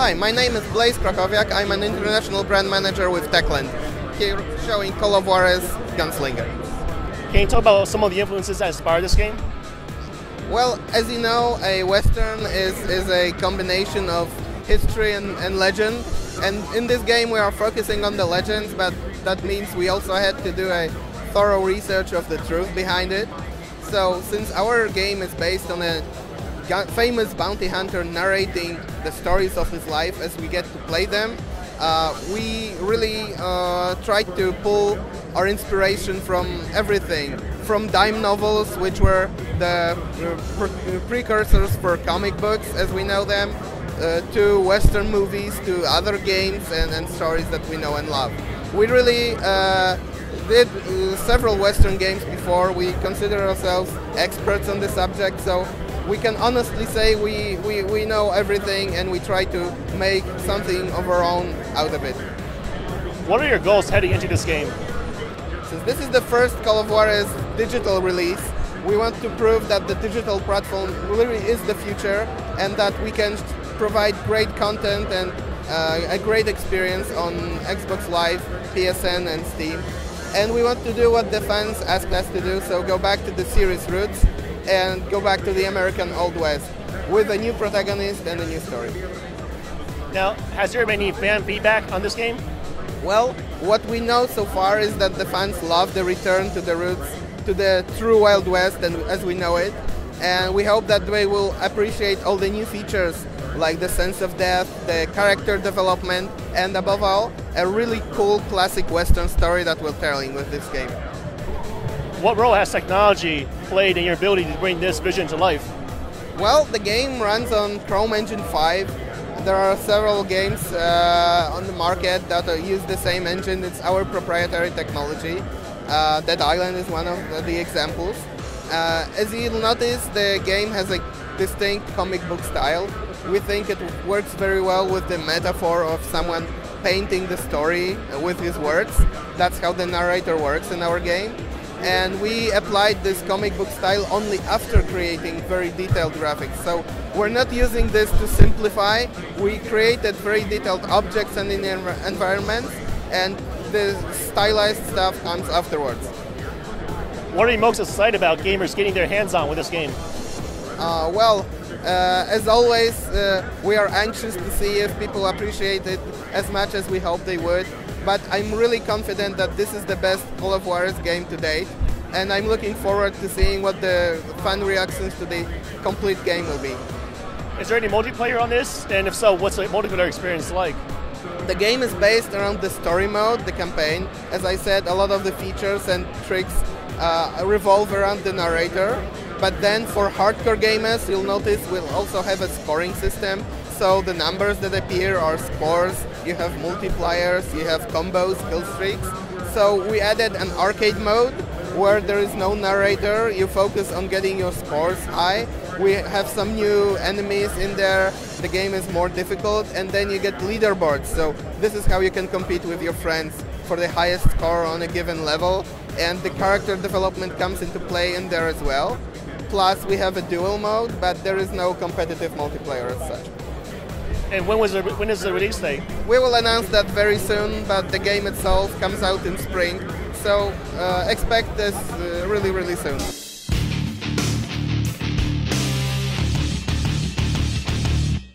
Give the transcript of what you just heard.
Hi, my name is Blazej Krakowiak. I'm an international brand manager with Techland, here showing Call of Juarez Gunslinger. Can you talk about some of the influences that inspired this game? Well, as you know, a Western is a combination of history and legend. And in this game we are focusing on the legends, but that means we also had to do a thorough research of the truth behind it. So since our game is based on a famous bounty hunter narrating the stories of his life as we get to play them, we really tried to pull our inspiration from everything, from dime novels, which were the precursors for comic books as we know them, to Western movies, to other games and stories that we know and love. We really did several Western games before. We consider ourselves experts on the subject, so we can honestly say we know everything and we try to make something of our own out of it. What are your goals heading into this game? Since this is the first Call of Juarez digital release, we want to prove that the digital platform really is the future and that we can provide great content and a great experience on Xbox Live, PSN and Steam. And we want to do what the fans asked us to do, so go back to the series roots and go back to the American Old West with a new protagonist and a new story. Now, has there been any fan feedback on this game? Well, what we know so far is that the fans love the return to the roots, to the true Wild West and as we know it, and we hope that they will appreciate all the new features like the sense of death, the character development, and above all, a really cool classic Western story that we're telling with this game. What role has technology played in your ability to bring this vision to life? Well, the game runs on Chrome Engine 5. There are several games on the market that use the same engine. It's our proprietary technology. Dead Island is one of the examples. As you'll notice, the game has a distinct comic book style. We think it works very well with the metaphor of someone painting the story with his words. That's how the narrator works in our game. And we applied this comic book style only after creating very detailed graphics. So we're not using this to simplify. We created very detailed objects and environments, and the stylized stuff comes afterwards. What are you most excited about gamers getting their hands on with this game? As always, we are anxious to see if people appreciate it as much as we hope they would. But I'm really confident that this is the best Call of Juarez game to date, and I'm looking forward to seeing what the fan reactions to the complete game will be. Is there any multiplayer on this? And if so, what's the multiplayer experience like? The game is based around the story mode, the campaign. As I said, a lot of the features and tricks revolve around the narrator. But then for hardcore gamers, you'll notice we'll also have a scoring system. So the numbers that appear are scores, you have multipliers, you have combos, kill streaks. So we added an arcade mode where there is no narrator, you focus on getting your scores high. We have some new enemies in there, the game is more difficult, and then you get leaderboards. So this is how you can compete with your friends for the highest score on a given level, and the character development comes into play in there as well. Plus we have a duel mode, but there is no competitive multiplayer as such. And when is the release date? We will announce that very soon, but the game itself comes out in spring, so expect this really soon.